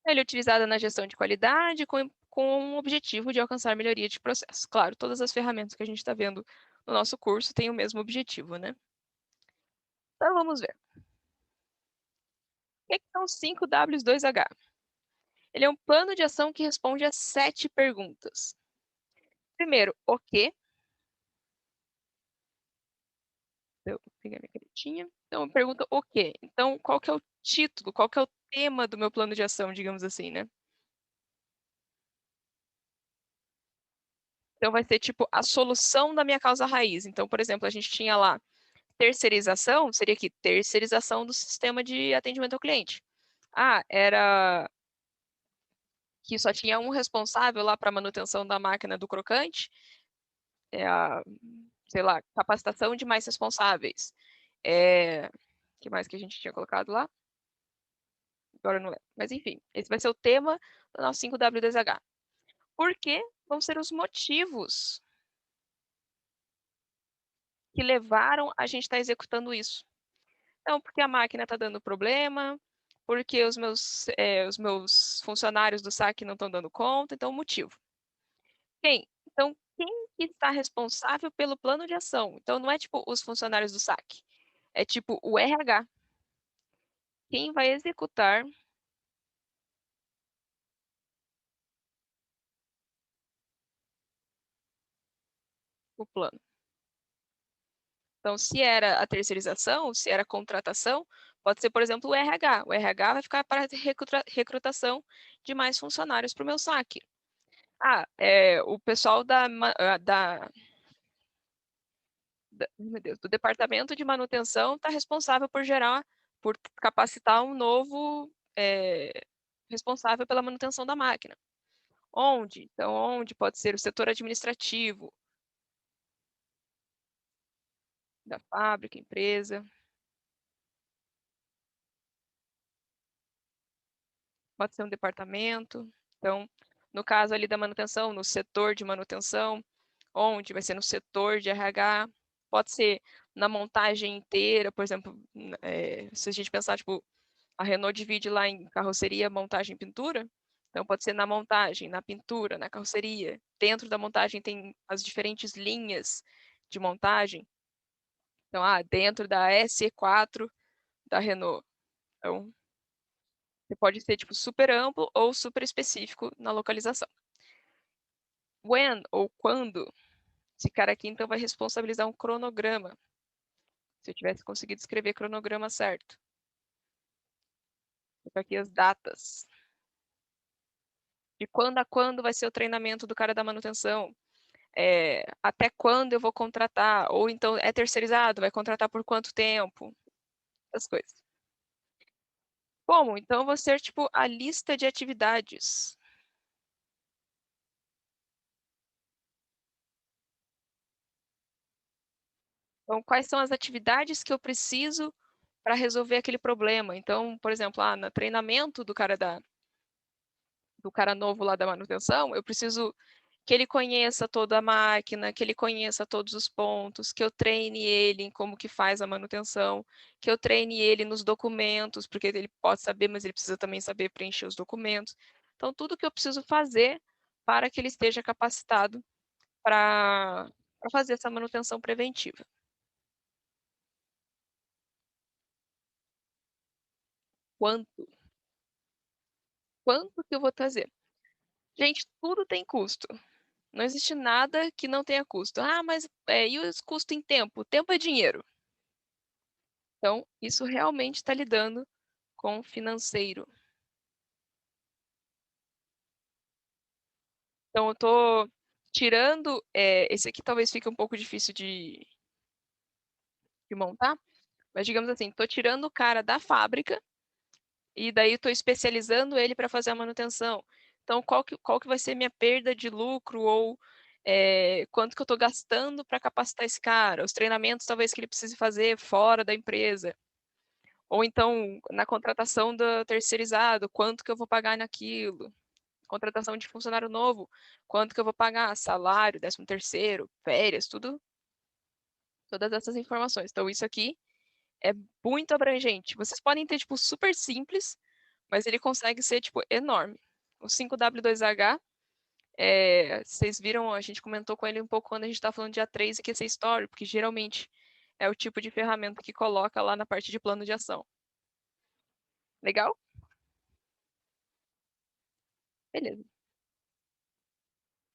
Ele é utilizado na gestão de qualidade com o objetivo de alcançar melhoria de processo. Claro, todas as ferramentas que a gente está vendo no nosso curso têm o mesmo objetivo, né? Então, vamos ver. O que são 5W2H? Ele é um plano de ação que responde a 7 perguntas. Primeiro, o quê? Eu vou pegar minha canetinha. Então, pergunta o quê? Então, qual que é o título, qual que é o tema do meu plano de ação, digamos assim, né? Então, vai ser tipo a solução da minha causa raiz. Então, por exemplo, a gente tinha lá terceirização, seria aqui terceirização do sistema de atendimento ao cliente. Ah, era que só tinha um responsável lá para manutenção da máquina do crocante. É a, sei lá, capacitação de mais responsáveis. O que mais que a gente tinha colocado lá? Agora não é. Mas enfim, esse vai ser o tema do nosso 5W2H. Por que vão ser os motivos que levaram a gente estar executando isso? Então, porque a máquina está dando problema, porque os meus funcionários do saque não estão dando conta, então o motivo. Então, quem que está responsável pelo plano de ação? Então, não é tipo os funcionários do saque, é tipo o RH. Quem vai executar o plano? Então, se era a terceirização, se era a contratação, pode ser, por exemplo, o RH. O RH vai ficar para a recrutação de mais funcionários para o meu saque. O pessoal meu Deus, do departamento de manutenção está responsável por capacitar um novo responsável pela manutenção da máquina. Onde? Então, onde pode ser o setor administrativo da fábrica, empresa. Pode ser um departamento. Então, no caso ali da manutenção, no setor de manutenção, onde vai ser no setor de RH, pode ser na montagem inteira, por exemplo, se a gente pensar, tipo, a Renault divide lá em carroceria, montagem e pintura, então pode ser na montagem, na pintura, na carroceria. Dentro da montagem tem as diferentes linhas de montagem. Então, dentro da SE4 da Renault. Então, você pode ser tipo super amplo ou super específico na localização. when ou quando, esse cara aqui então vai responsabilizar um cronograma. Se eu tivesse conseguido escrever cronograma certo. Vou aqui as datas. De quando a quando vai ser o treinamento do cara da manutenção? Até quando eu vou contratar? Ou então é terceirizado, vai contratar por quanto tempo? Essas coisas. Como? Então eu vou ser tipo a lista de atividades. Então, quais são as atividades que eu preciso para resolver aquele problema? Então, por exemplo, no treinamento do cara novo lá da manutenção, eu preciso que ele conheça toda a máquina, que ele conheça todos os pontos, que eu treine ele em como que faz a manutenção, que eu treine ele nos documentos, porque ele pode saber, mas ele precisa também saber preencher os documentos. Então, tudo que eu preciso fazer para que ele esteja capacitado para fazer essa manutenção preventiva. Quanto? Quanto que eu vou trazer? Gente, tudo tem custo. Não existe nada que não tenha custo. Mas e os custos em tempo? Tempo é dinheiro. Então, isso realmente está lidando com o financeiro. Então, eu estou tirando. Esse aqui talvez fique um pouco difícil de montar, mas digamos assim, estou tirando o cara da fábrica e daí estou especializando ele para fazer a manutenção. Então, qual que vai ser minha perda de lucro ou quanto que eu estou gastando para capacitar esse cara? Os treinamentos talvez que ele precise fazer fora da empresa. Ou então, na contratação do terceirizado, quanto que eu vou pagar naquilo? Contratação de funcionário novo, quanto que eu vou pagar? Salário, 13º, férias, tudo, todas essas informações. Então, isso aqui é muito abrangente. Vocês podem ter, tipo, super simples, mas ele consegue ser, tipo, enorme. O 5W2H, vocês viram, a gente comentou com ele um pouco quando a gente estava falando de A3 e QC Story, porque geralmente é o tipo de ferramenta que coloca lá na parte de plano de ação. Legal? Beleza.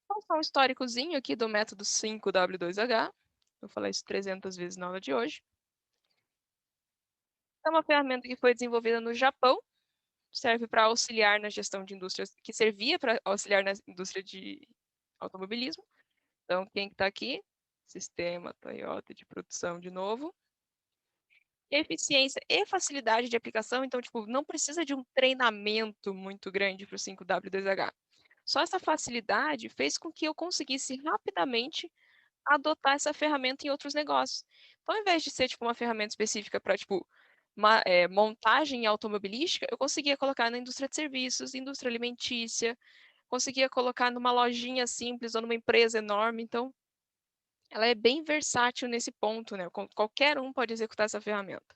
Então, só um históricozinho aqui do método 5W2H. Vou falar isso 300 vezes na aula de hoje. É uma ferramenta que foi desenvolvida no Japão, serve para auxiliar na gestão de indústrias, que servia para auxiliar na indústria de automobilismo. Então, quem está aqui? Sistema Toyota de produção de novo. Eficiência e facilidade de aplicação, então, tipo, não precisa de um treinamento muito grande para o 5W2H. Só essa facilidade fez com que eu conseguisse rapidamente adotar essa ferramenta em outros negócios. Então, ao invés de ser tipo uma ferramenta específica para tipo montagem automobilística, eu conseguia colocar na indústria de serviços, indústria alimentícia, conseguia colocar numa lojinha simples ou numa empresa enorme. Então, ela é bem versátil nesse ponto, né? Qualquer um pode executar essa ferramenta.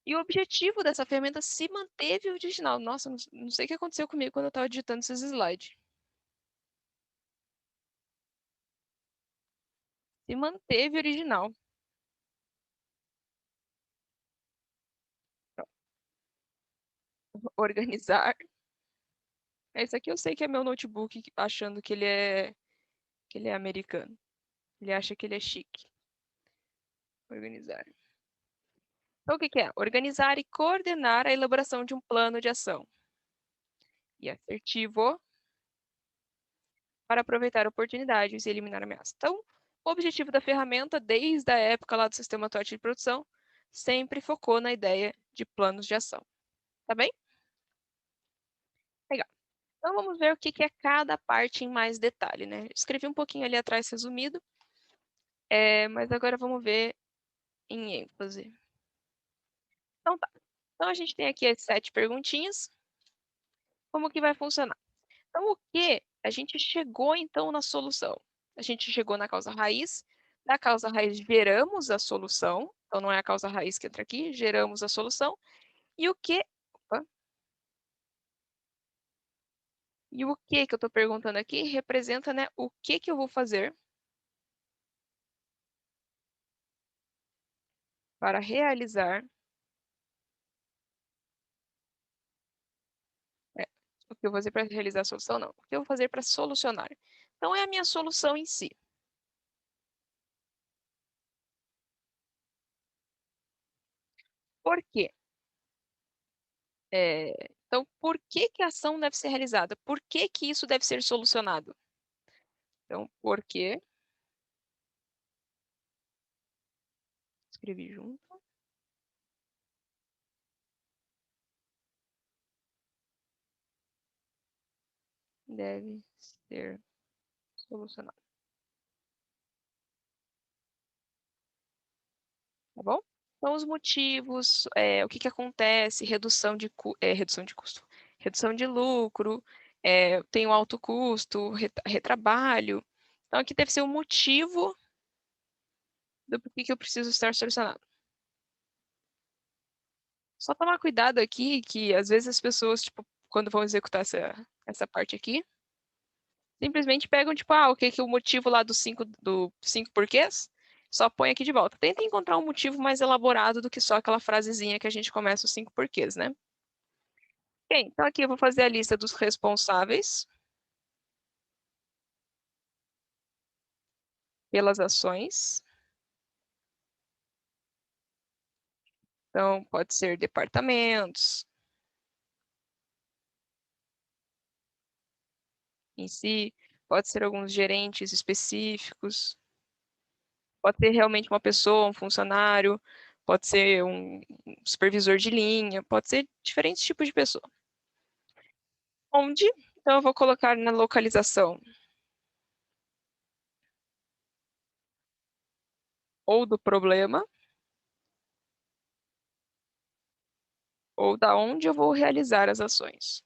E o objetivo dessa ferramenta se manteve original. Nossa, não sei o que aconteceu comigo quando eu estava digitando esses slides. Se manteve original. Organizar. Esse aqui eu sei que é meu notebook achando que ele é americano. Ele acha que ele é chique. Organizar. Então, o que é? Organizar e coordenar a elaboração de um plano de ação. E assertivo para aproveitar oportunidades e eliminar ameaças. Então, o objetivo da ferramenta, desde a época lá do sistema TOT de produção, sempre focou na ideia de planos de ação. Tá bem? Legal. Então, vamos ver o que é cada parte em mais detalhe, né? Escrevi um pouquinho ali atrás resumido, mas agora vamos ver em ênfase. Então tá. Então a gente tem aqui as 7 perguntinhas. Como que vai funcionar? Então o que? A gente chegou então na solução. A gente chegou na causa raiz. Da causa raiz geramos a solução. Então não é a causa raiz que entra aqui, geramos a solução. E o que? Opa. E o que eu estou perguntando aqui representa, né, o que eu vou fazer para realizar que eu vou fazer para realizar a solução? Não. O que eu vou fazer para solucionar? Então, é a minha solução em si. Por quê? Então, por que que a ação deve ser realizada? Por que que isso deve ser solucionado? Então, por que... Escrevi junto. Deve ser solucionado. Tá bom? Então, os motivos, o que que acontece, redução de custo, redução de lucro, tem o alto custo, retrabalho. Então, aqui deve ser o motivo do porquê que eu preciso estar solucionado. Só tomar cuidado aqui que, às vezes, as pessoas, tipo, quando vão executar essa parte aqui, simplesmente pegam, tipo, o que que é o motivo lá dos cinco porquês? Só põe aqui de volta. Tenta encontrar um motivo mais elaborado do que só aquela frasezinha que a gente começa os 5 porquês, né? Ok, então aqui eu vou fazer a lista dos responsáveis pelas ações. Então, pode ser departamentos em si, pode ser alguns gerentes específicos, pode ser realmente uma pessoa, um funcionário, pode ser um supervisor de linha, pode ser diferentes tipos de pessoa. Onde? Então, eu vou colocar na localização ou do problema, ou da onde eu vou realizar as ações.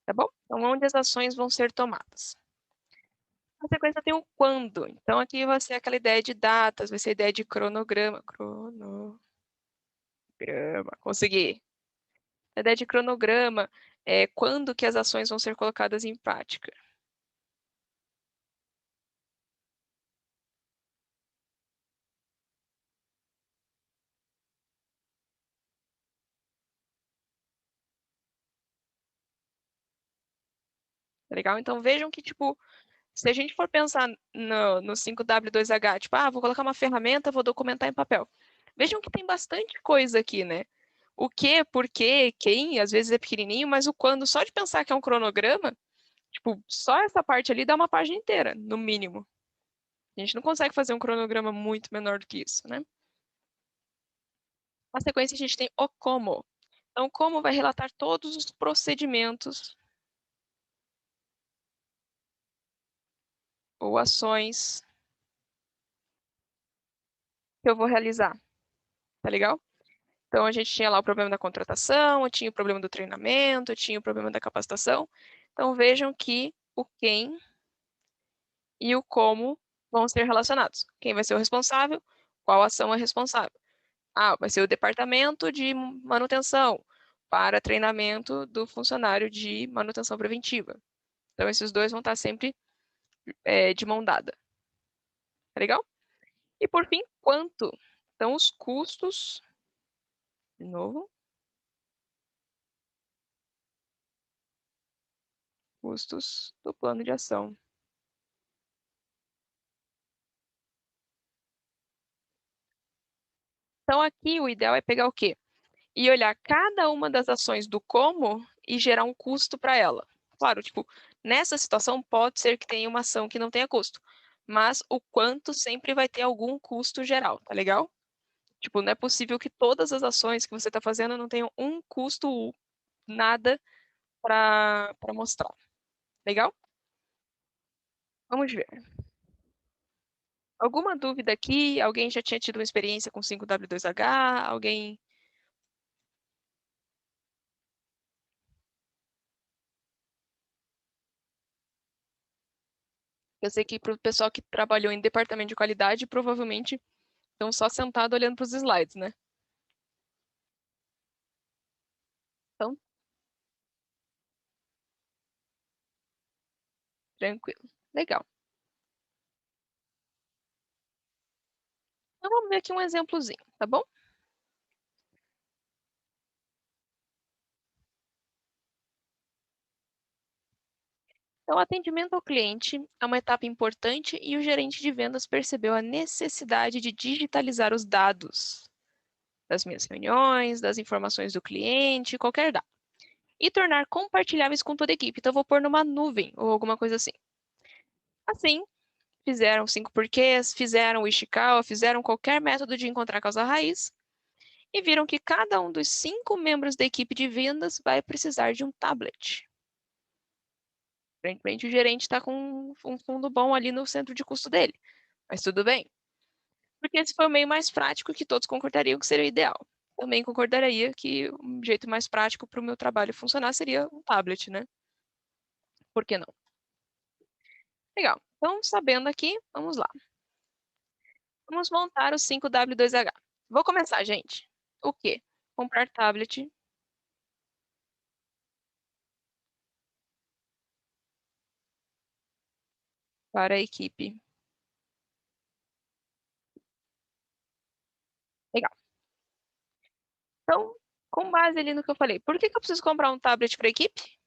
Tá bom? Então, onde as ações vão ser tomadas. Na sequência tem o quando. Então, aqui vai ser aquela ideia de datas, vai ser a ideia de cronograma. Consegui. A ideia de cronograma é quando que as ações vão ser colocadas em prática. Tá legal? Então, vejam que, tipo, se a gente for pensar no 5W2H, tipo, vou colocar uma ferramenta, vou documentar em papel. Vejam que tem bastante coisa aqui, né? O que, por quê, quem, às vezes é pequenininho, mas o quando, só de pensar que é um cronograma, tipo, só essa parte ali dá uma página inteira, no mínimo. A gente não consegue fazer um cronograma muito menor do que isso, né? Na sequência, a gente tem o como. Então, o como vai relatar todos os procedimentos ou ações que eu vou realizar, tá legal? Então, a gente tinha lá o problema da contratação, eu tinha o problema do treinamento, eu tinha o problema da capacitação. Então, vejam que o quem e o como vão ser relacionados. Quem vai ser o responsável? Qual ação é responsável? Vai ser o departamento de manutenção para treinamento do funcionário de manutenção preventiva. Então, esses dois vão estar sempre de mão dada. Tá legal? E, por fim, quanto? Então, os custos, de novo, custos do plano de ação. Então, aqui o ideal é pegar o quê? E olhar cada uma das ações do como e gerar um custo para ela. Claro, tipo, nessa situação pode ser que tenha uma ação que não tenha custo, mas o quanto sempre vai ter algum custo geral, tá legal? Tipo, não é possível que todas as ações que você está fazendo não tenham um custo nada para mostrar. Legal? Vamos ver. Alguma dúvida aqui? Alguém já tinha tido uma experiência com 5W2H? Alguém? Eu sei que para o pessoal que trabalhou em departamento de qualidade, provavelmente estão só sentado olhando para os slides, né? Então, Tranquilo. Legal. Então, vamos ver aqui um exemplozinho, tá bom? Então, o atendimento ao cliente é uma etapa importante e o gerente de vendas percebeu a necessidade de digitalizar os dados das minhas reuniões, das informações do cliente, qualquer dado, e tornar compartilháveis com toda a equipe. Então, eu vou pôr numa nuvem ou alguma coisa assim. Assim, fizeram 5 porquês, fizeram o Ishikawa, fizeram qualquer método de encontrar a causa raiz e viram que cada um dos 5 membros da equipe de vendas vai precisar de um tablet. Aparentemente, o gerente está com um fundo bom ali no centro de custo dele, mas tudo bem, porque esse foi o meio mais prático que todos concordariam que seria o ideal. Também concordaria que um jeito mais prático para o meu trabalho funcionar seria um tablet, né? Por que não? Legal. Então, sabendo aqui, vamos lá. Vamos montar o 5W2H. Vou começar, gente. O quê? Comprar tablet. Para a equipe. Legal. Então, com base ali no que eu falei, por que eu preciso comprar um tablet para a equipe?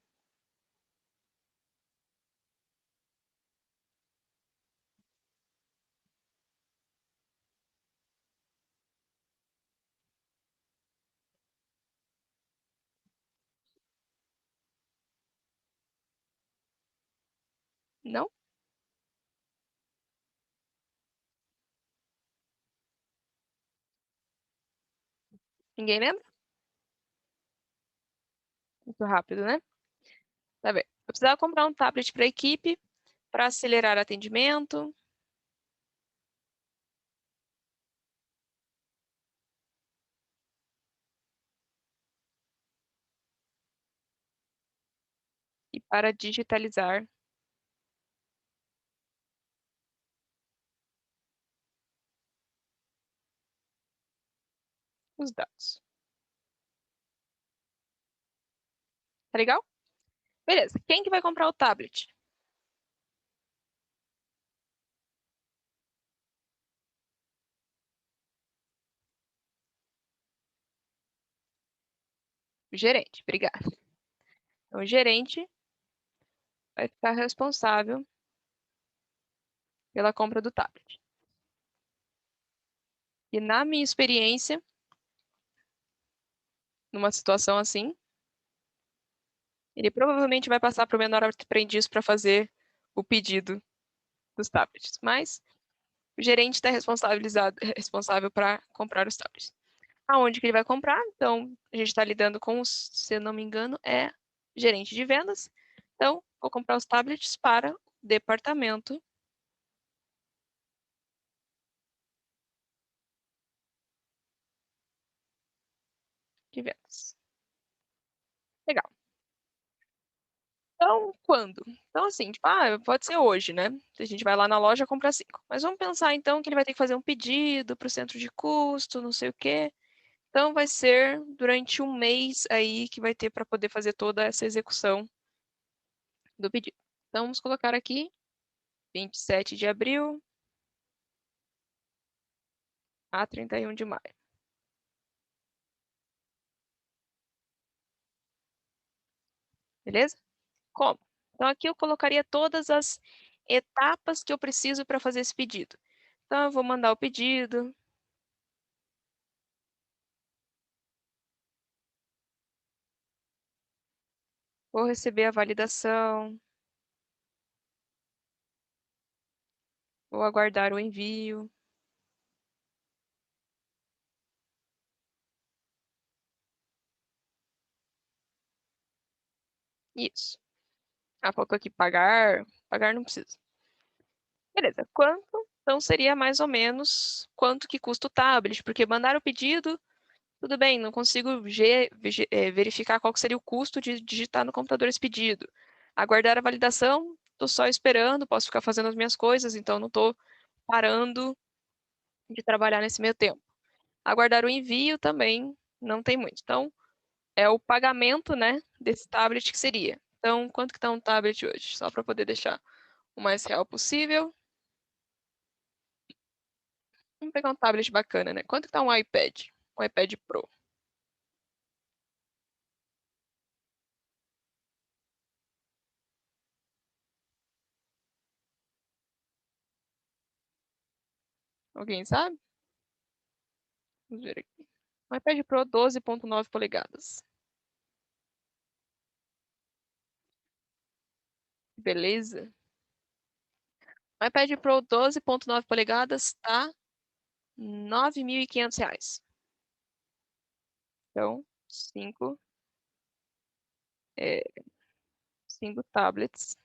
Não? Ninguém lembra? Muito rápido, né? Tá bem. Eu precisava comprar um tablet para a equipe para acelerar atendimento. E para digitalizar os dados. Tá legal? Beleza. Quem que vai comprar o tablet? O gerente. Obrigada. Então, o gerente vai ficar responsável pela compra do tablet. E na minha experiência, numa situação assim, ele provavelmente vai passar para o menor aprendiz para fazer o pedido dos tablets. Mas o gerente está responsável para comprar os tablets. Aonde que ele vai comprar? Então, a gente está lidando com, se eu não me engano, é gerente de vendas. Então, vou comprar os tablets para o departamento de vendas. Legal. Então, quando? Então, assim, tipo, pode ser hoje, né? A gente vai lá na loja comprar 5. Mas vamos pensar, então, que ele vai ter que fazer um pedido para o centro de custo, não sei o quê. Então, vai ser durante um mês aí que vai ter para poder fazer toda essa execução do pedido. Então, vamos colocar aqui 27 de abril a 31 de maio. Beleza? Como? Então, aqui eu colocaria todas as etapas que eu preciso para fazer esse pedido. Então, eu vou mandar o pedido. Vou receber a validação. Vou aguardar o envio. Isso. Faltou aqui pagar. Pagar não precisa. Beleza. Quanto? Então, seria mais ou menos quanto que custa o tablet, porque mandar o pedido, tudo bem, não consigo verificar qual que seria o custo de digitar no computador esse pedido. Aguardar a validação, estou só esperando, posso ficar fazendo as minhas coisas, então não estou parando de trabalhar nesse meio tempo. Aguardar o envio também não tem muito. Então, é o pagamento, né, desse tablet que seria. Então, quanto que está um tablet hoje? Só para poder deixar o mais real possível. Vamos pegar um tablet bacana, né? Quanto que tá um iPad? Um iPad Pro. Alguém sabe? Vamos ver aqui. Um iPad Pro 12,9 polegadas. Beleza. O iPad Pro 12,9 polegadas tá R$ 9.500. Então, cinco tablets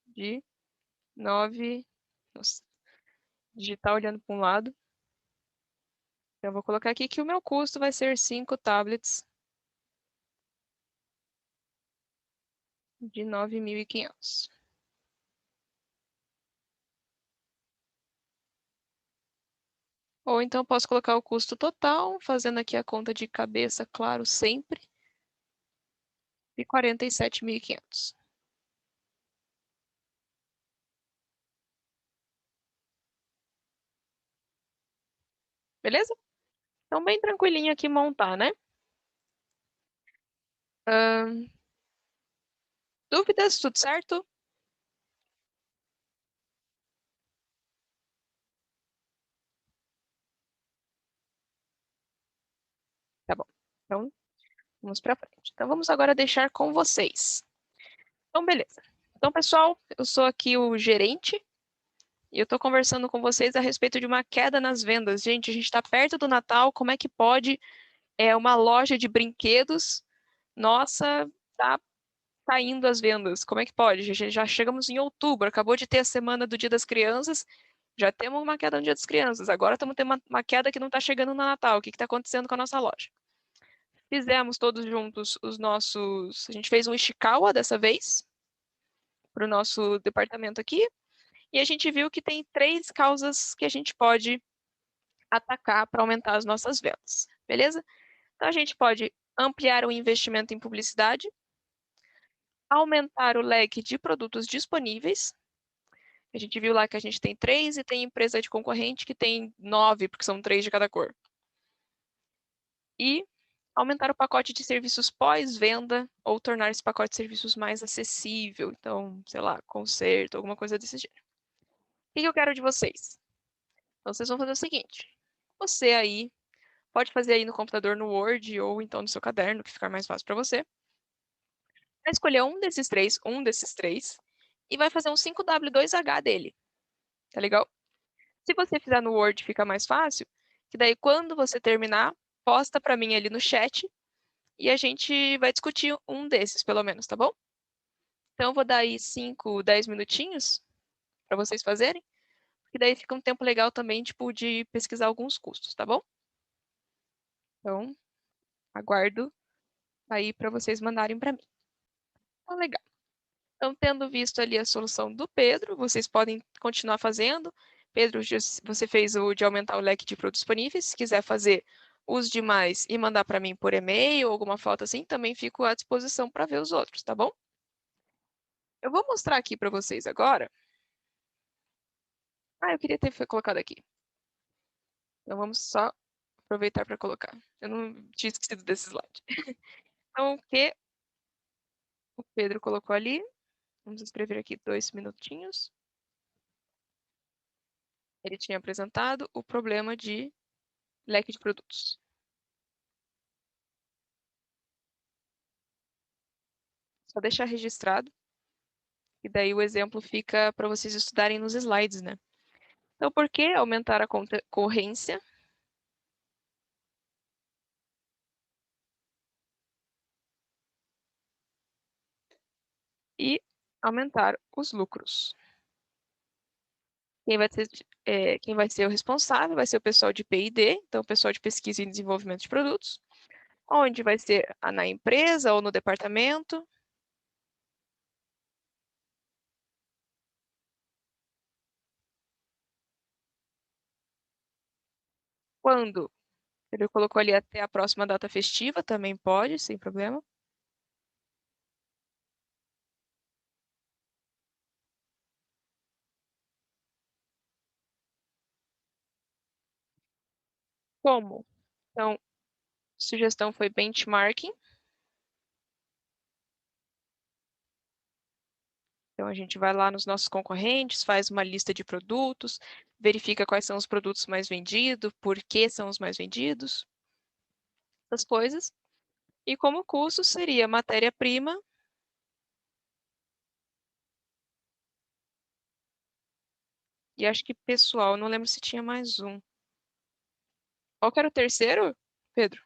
de 9. Nossa, digitar olhando para um lado. Eu vou colocar aqui que o meu custo vai ser 5 tablets de 9.500. Ou então posso colocar o custo total, fazendo aqui a conta de cabeça, claro, sempre, de 47.500. Beleza? Então, bem tranquilinho aqui montar, né? Dúvidas? Tudo certo? Tá bom. Então, vamos para frente. Então, vamos agora deixar com vocês. Então, beleza. Então, pessoal, eu sou aqui o gerente e eu estou conversando com vocês a respeito de uma queda nas vendas. Gente, a gente está perto do Natal, como é que pode? É uma loja de brinquedos. Nossa, tá caindo as vendas. Como é que pode? Já chegamos em outubro, acabou de ter a semana do Dia das Crianças, já temos uma queda no Dia das Crianças. Agora estamos tendo uma queda que não está chegando no Natal. O que está acontecendo com a nossa loja? Fizemos todos juntos os nossos. A gente fez um Ishikawa dessa vez, para o nosso departamento aqui, e a gente viu que tem 3 causas que a gente pode atacar para aumentar as nossas vendas, beleza? Então a gente pode ampliar o investimento em publicidade, aumentar o leque de produtos disponíveis. A gente viu lá que a gente tem 3 e tem empresa de concorrente que tem 9, porque são 3 de cada cor. E aumentar o pacote de serviços pós-venda ou tornar esse pacote de serviços mais acessível. Então, sei lá, conserto, alguma coisa desse gênero. O que eu quero de vocês? Então, vocês vão fazer o seguinte. Você aí, pode fazer aí no computador, no Word, ou então no seu caderno, que ficar mais fácil para você. Vai escolher um desses três, e vai fazer um 5W2H dele. Tá legal? Se você fizer no Word, fica mais fácil, que daí quando você terminar, posta para mim ali no chat, e a gente vai discutir um desses, pelo menos, tá bom? Então, eu vou dar aí 5, 10 minutinhos para vocês fazerem, que daí fica um tempo legal também, tipo, de pesquisar alguns custos, tá bom? Então, aguardo aí para vocês mandarem para mim. Então, legal. Então, tendo visto ali a solução do Pedro, vocês podem continuar fazendo. Pedro, você fez o de aumentar o leque de produtos disponíveis. Se quiser fazer os demais e mandar para mim por e-mail ou alguma foto assim, também fico à disposição para ver os outros, tá bom? Eu vou mostrar aqui para vocês agora. Ah, eu queria ter colocado aqui. Então, vamos só aproveitar para colocar. Eu não tinha esquecido desse slide. Então, o que o Pedro colocou ali? Vamos escrever aqui 2 minutinhos. Ele tinha apresentado o problema de leque de produtos. Só deixar registrado, e daí o exemplo fica para vocês estudarem nos slides, né? Então, por que aumentar a concorrência? E aumentar os lucros. Quem vai ser o responsável vai ser o pessoal de P&D, então o pessoal de pesquisa e desenvolvimento de produtos, onde vai ser na empresa ou no departamento. Quando ele colocou ali até a próxima data festiva, também pode, sem problema. Como? Então, sugestão foi benchmarking. Então, a gente vai lá nos nossos concorrentes, faz uma lista de produtos, verifica quais são os produtos mais vendidos, por que são os mais vendidos, essas coisas. E como custo seria matéria-prima e acho que pessoal, não lembro se tinha mais um. Qual que era o terceiro, Pedro?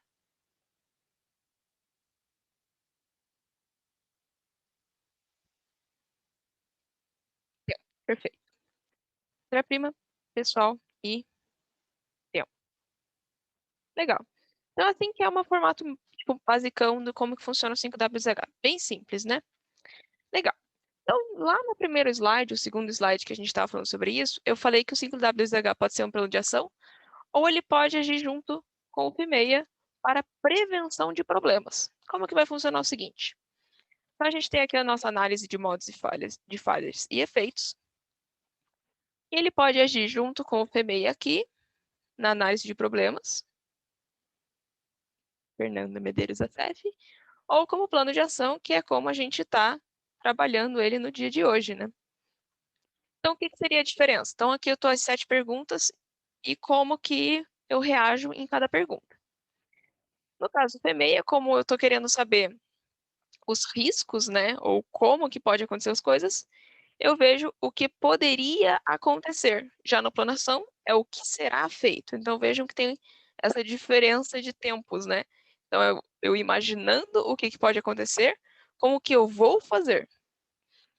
Perfeito. Matéria-prima, pessoal e tempo. Legal. Então, assim que é um formato tipo, basicão do como que funciona o 5WZH. Bem simples, né? Legal. Então, lá no primeiro slide, o segundo slide que a gente estava falando sobre isso, eu falei que o 5WZH pode ser um plano de ação ou ele pode agir junto com o PIMEIA para prevenção de problemas. Como que vai funcionar o seguinte? Então, a gente tem aqui a nossa análise de modos de falhas e efeitos. E ele pode agir junto com o PIMEIA aqui, na análise de problemas. Fernanda Medeiros Acef, ou como plano de ação, que é como a gente está trabalhando ele no dia de hoje, né? Então, o que seria a diferença? Então, aqui eu estou as 7 perguntas e como que eu reajo em cada pergunta. No caso do PMEIA, como eu estou querendo saber os riscos, né, ou como que pode acontecer as coisas, eu vejo o que poderia acontecer. Já no plano de ação, é o que será feito. Então, vejam que tem essa diferença de tempos, né? Então, eu imaginando o que pode acontecer, como que eu vou fazer.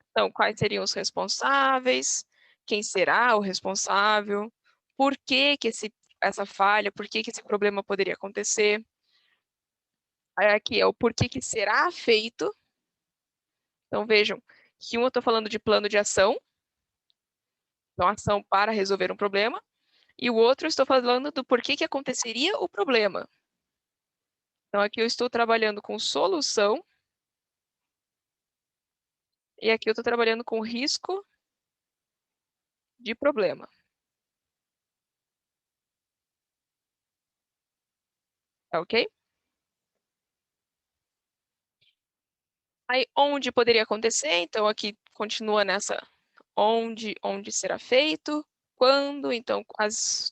Então, quais seriam os responsáveis, quem será o responsável, por que que essa falha, por que que esse problema poderia acontecer. Aí aqui é o porquê que será feito. Então, vejam que eu estou falando de plano de ação, então ação para resolver um problema, e o outro eu estou falando do porquê que aconteceria o problema. Então, aqui eu estou trabalhando com solução, e aqui eu estou trabalhando com risco de problema. Tá ok? Aí, onde poderia acontecer? Então, aqui continua nessa onde será feito, quando, então,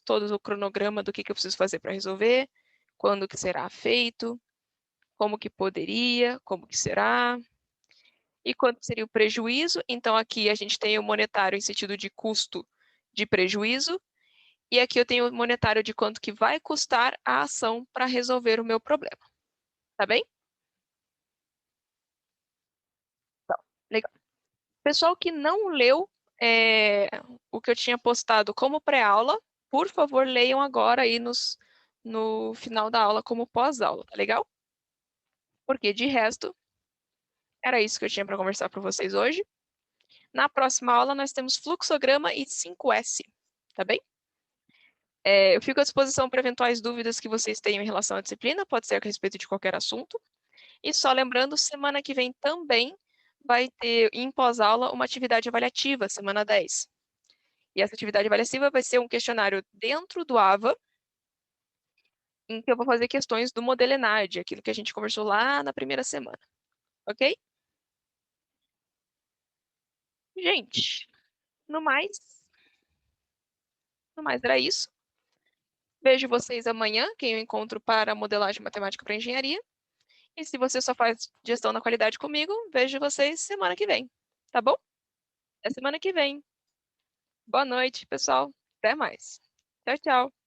todo o cronograma do que eu preciso fazer para resolver, quando que será feito, como que poderia, como que será, e quanto seria o prejuízo. Então, aqui a gente tem o monetário em sentido de custo de prejuízo, e aqui eu tenho o monetário de quanto que vai custar a ação para resolver o meu problema. Tá bem? Então, legal. Pessoal que não leu o que eu tinha postado como pré-aula, por favor, leiam agora aí no final da aula como pós-aula, tá legal? Porque de resto, era isso que eu tinha para conversar para vocês hoje. Na próxima aula, nós temos fluxograma e 5S, tá bem? Eu fico à disposição para eventuais dúvidas que vocês tenham em relação à disciplina, pode ser a respeito de qualquer assunto. E só lembrando, semana que vem também vai ter, em pós-aula, uma atividade avaliativa, semana 10. E essa atividade avaliativa vai ser um questionário dentro do AVA, em que eu vou fazer questões do modelo ENARD, aquilo que a gente conversou lá na primeira semana. Ok? Gente, no mais era isso. Vejo vocês amanhã, quem eu encontro para modelagem matemática para engenharia. E se você só faz gestão da qualidade comigo, vejo vocês semana que vem. Tá bom? Até semana que vem. Boa noite, pessoal. Até mais. Tchau, tchau.